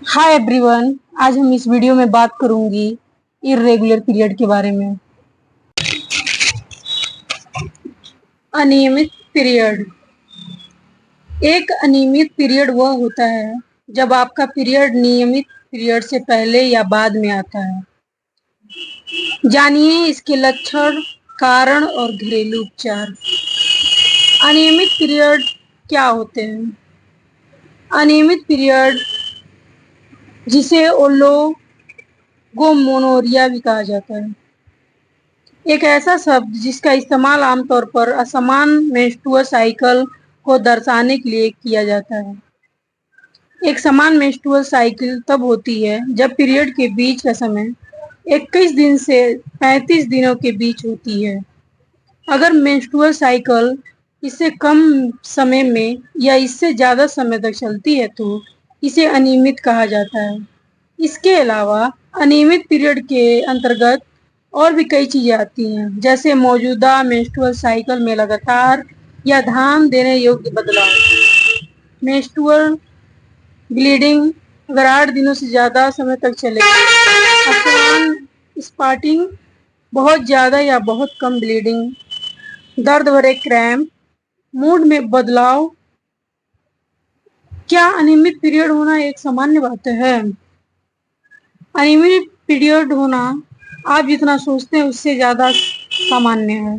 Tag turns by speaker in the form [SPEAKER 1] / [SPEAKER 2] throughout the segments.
[SPEAKER 1] Hi everyone. आज हम इस वीडियो में बात करूंगी इर्रेगुलर पीरियड के बारे में। अनियमित पीरियड। एक अनियमित पीरियड वह होता है जब आपका पीरियड नियमित पीरियड से पहले या बाद में आता है। जानिए इसके लक्षण, कारण और घरेलू उपचार। अनियमित पीरियड क्या होते हैं? अनियमित पीरियड, जिसे ओलिगोमेनोरिया भी कहा जाता है, एक ऐसा शब्द जिसका इस्तेमाल आमतौर पर असमान मेंस्ट्रुअल साइकिल को दर्शाने के लिए किया जाता है। एक समान मेंस्ट्रुअल साइकिल तब होती है जब पीरियड के बीच का समय 21 दिन से 35 दिनों के बीच होती है। अगर मेंस्ट्रुअल साइकिल इससे कम समय में या इससे ज़्यादा समय तक चलती है तो इसे अनियमित कहा जाता है। इसके अलावा अनियमित पीरियड के अंतर्गत और भी कई चीज़ें आती हैं, जैसे मौजूदा मेंस्ट्रुअल साइकिल में लगातार या ध्यान देने योग्य बदलाव। मेंस्ट्रुअल ब्लीडिंग अगर 8 दिनों से ज़्यादा समय तक चले, असमान स्पॉटिंग, बहुत ज़्यादा या बहुत कम ब्लीडिंग, दर्द भरे क्रैम्प, मूड में बदलाव। क्या अनियमित पीरियड होना एक सामान्य बात है? अनियमित पीरियड होना आप जितना सोचते हैं उससे ज़्यादा सामान्य है।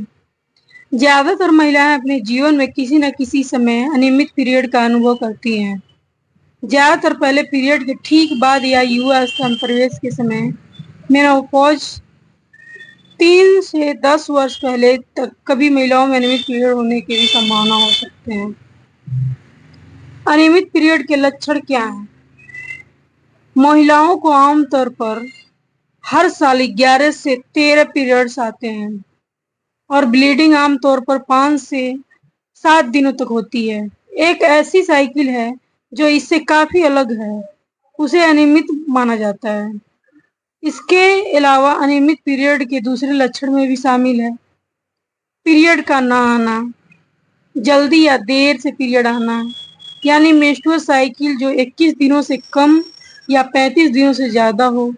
[SPEAKER 1] ज़्यादातर महिलाएं अपने जीवन में किसी न किसी समय अनियमित पीरियड का अनुभव करती हैं। ज़्यादातर पहले पीरियड के ठीक बाद या युवा अवस्था में प्रवेश के समय, मेनोपॉज 3 से 10 वर्ष पहले तक कभी महिलाओं में अनियमित पीरियड होने की भी संभावना हो सकते हैं। अनियमित पीरियड के लक्षण क्या हैं? महिलाओं को आमतौर पर हर साल 11 से 13 पीरियड्स आते हैं और ब्लीडिंग आमतौर पर 5 से 7 दिनों तक होती है। एक ऐसी साइकिल है जो इससे काफी अलग है, उसे अनियमित माना जाता है। इसके अलावा अनियमित पीरियड के दूसरे लक्षण में भी शामिल है पीरियड का ना आना, जल्दी या देर से पीरियड आना, यानी मेंस्ट्रुअल साइकिल जो 21 दिनों से कम या 35 दिनों से ज़्यादा हो,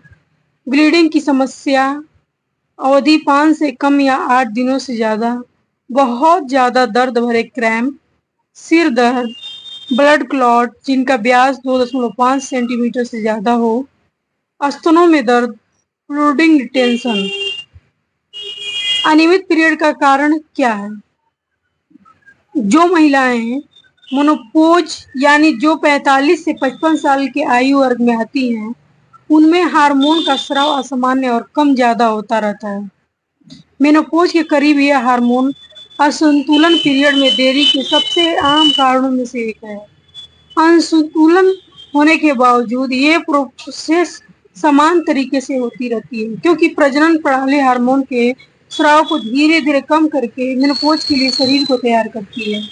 [SPEAKER 1] ब्लीडिंग की समस्या, अवधि 5 से कम या 8 दिनों से ज़्यादा, बहुत ज़्यादा दर्द भरे क्रैम्प, सिर दर्द, ब्लड क्लॉट जिनका व्यास 2.5 सेंटीमीटर से ज़्यादा हो, स्तनों में दर्द, फ्लूइड रिटेंशन। अनियमित पीरियड का कारण क्या है? जो महिलाएं मेनोपॉज यानी जो 45 से 55 साल के आयु वर्ग में आती हैं, उनमें हार्मोन का स्राव असामान्य और कम ज्यादा होता रहता है। मेनोपॉज के करीब यह हार्मोन असंतुलन पीरियड में देरी के सबसे आम कारणों में से एक है। असंतुलन होने के बावजूद ये प्रोसेस समान तरीके से होती रहती है, क्योंकि प्रजनन प्रणाली हार्मोन के स्राव को धीरे धीरे कम करके मेनोपॉज के लिए शरीर को तैयार करती है।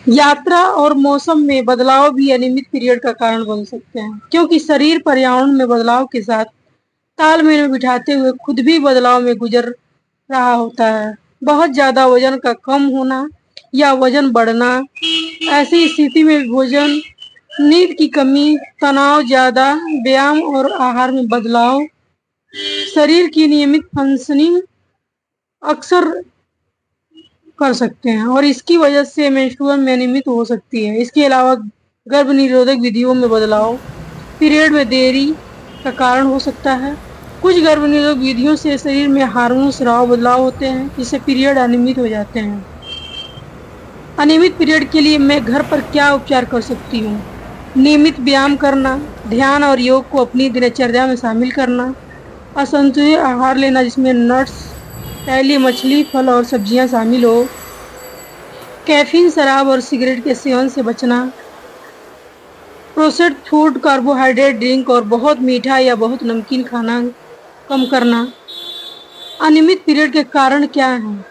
[SPEAKER 1] यात्रा और मौसम में बदलाव भी अनियमित पीरियड का कारण बन सकते हैं, क्योंकि शरीर पर्यावरण में बदलाव के साथ तालमेल में बिठाते हुए खुद भी बदलाव में गुजर रहा होता है। बहुत ज्यादा वजन का कम होना या वजन बढ़ना, ऐसी स्थिति में भोजन, नींद की कमी, तनाव ज्यादा, व्यायाम और आहार में बदलाव, शरीर की नियमित फंक्शनिंग अक्सर कर सकते हैं और इसकी वजह से मेंस्ट्रुअल में अनियमित हो सकती है। इसके अलावा गर्भ निरोधक विधियों में बदलाव पीरियड में देरी का कारण हो सकता है। कुछ गर्भ निरोधक विधियों से शरीर में हार्मोन स्राव बदलाव होते हैं, जिससे पीरियड अनियमित हो जाते हैं। अनियमित पीरियड के लिए मैं घर पर क्या उपचार कर सकती हूँ? नियमित व्यायाम करना, ध्यान और योग को अपनी दिनचर्या में शामिल करना, असंतुलित आहार लेना जिसमें नट्स, तैलीय मछली, फल और सब्जियां शामिल हो, कैफीन, शराब और सिगरेट के सेवन से बचना, प्रोसेस्ड फूड, कार्बोहाइड्रेट ड्रिंक और बहुत मीठा या बहुत नमकीन खाना कम करना। अनियमित पीरियड के कारण क्या हैं?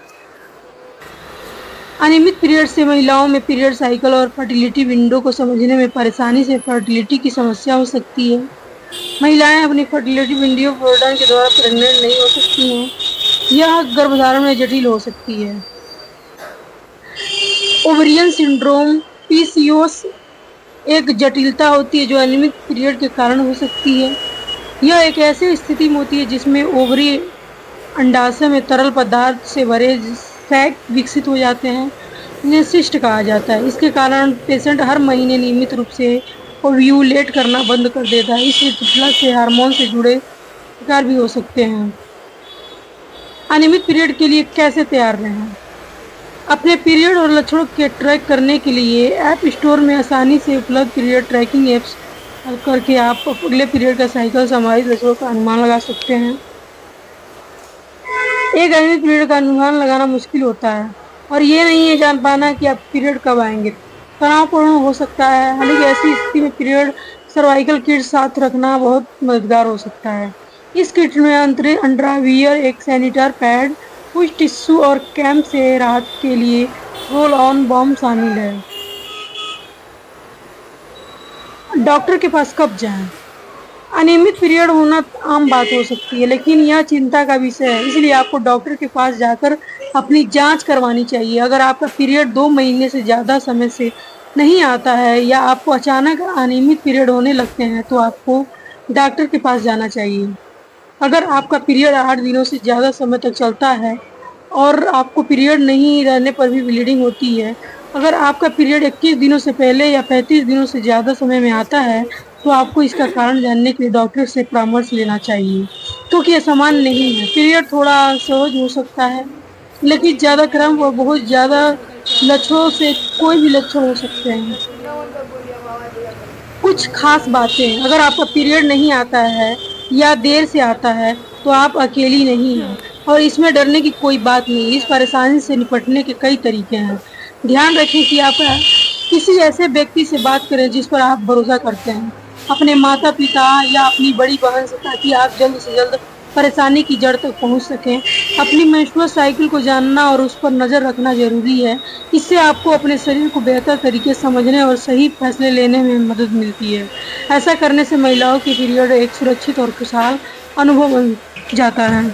[SPEAKER 1] अनियमित पीरियड से महिलाओं में पीरियड साइकिल और फर्टिलिटी विंडो को समझने में परेशानी से फर्टिलिटी की समस्या हो सकती है। महिलाएं अपनी फर्टिलिटी विंडो प्रोडक्ट के द्वारा प्रेग्नेंट नहीं हो सकती हैं। यह गर्भधारण में जटिल हो सकती है। ओवेरियन सिंड्रोम, पीसीओएस एक जटिलता होती है जो अनियमित पीरियड के कारण हो सकती है। यह एक ऐसी स्थिति में होती है जिसमें ओवरी अंडाशय में तरल पदार्थ से भरे सैक विकसित हो जाते हैं, जिन्हें सिस्ट कहा जाता है। इसके कारण पेशेंट हर महीने नियमित रूप से ओव्यूलेट करना बंद कर देता है। इस जटिलता से हार्मोन से जुड़े विकार भी हो सकते हैं। अनियमित पीरियड के लिए कैसे तैयार रहें? अपने पीरियड और लक्षणों के ट्रैक करने के लिए ऐप स्टोर में आसानी से उपलब्ध पीरियड ट्रैकिंग एप्स करके आप अगले पीरियड का साइकिल संभावित लक्षणों का अनुमान लगा सकते हैं। एक अनियमित पीरियड का अनुमान लगाना मुश्किल होता है और ये नहीं है जान पाना कि आप पीरियड कब आएंगे। तनावपूर्ण हो सकता है, हालांकि ऐसी स्थिति में पीरियड सर्वाइकल किट साथ रखना बहुत मददगार हो सकता है। इस किट में अंडरवियर, एक सैनिटाइजर पैड, कुछ टिश्यू और कैम्प से राहत के लिए रोल ऑन बॉम शामिल है। डॉक्टर के पास कब जाएं? अनियमित पीरियड होना आम बात हो सकती है, लेकिन यह चिंता का विषय है, इसलिए आपको डॉक्टर के पास जाकर अपनी जांच करवानी चाहिए। अगर आपका पीरियड 2 महीने से ज़्यादा समय से नहीं आता है या आपको अचानक अनियमित पीरियड होने लगते हैं तो आपको डॉक्टर के पास जाना चाहिए। अगर आपका पीरियड 8 दिनों से ज़्यादा समय तक चलता है और आपको पीरियड नहीं रहने पर भी ब्लीडिंग होती है, अगर आपका पीरियड 21 दिनों से पहले या 35 दिनों से ज़्यादा समय में आता है तो आपको इसका कारण जानने के लिए डॉक्टर से परामर्श लेना चाहिए, क्योंकि यह सामान्य नहीं है। पीरियड थोड़ा सहज हो सकता है, लेकिन ज़्यादा क्रम और बहुत ज़्यादा लक्षणों से कोई भी लक्षण हो सकते हैं। कुछ खास बातें: अगर आपका पीरियड नहीं आता है या देर से आता है तो आप अकेली नहीं हैं और इसमें डरने की कोई बात नहीं। इस परेशानी से निपटने के कई तरीके हैं। ध्यान रखें कि आप किसी ऐसे व्यक्ति से बात करें जिस पर आप भरोसा करते हैं, अपने माता पिता या अपनी बड़ी बहन से, ताकि आप जल्द से जल्द परेशानी की जड़ तक पहुंच सकें। अपनी मेंस्ट्रुअल साइकिल को जानना और उस पर नज़र रखना जरूरी है। इससे आपको अपने शरीर को बेहतर तरीके से समझने और सही फैसले लेने में मदद मिलती है। ऐसा करने से महिलाओं की पीरियड एक सुरक्षित और खुशहाल अनुभव बन जाता है।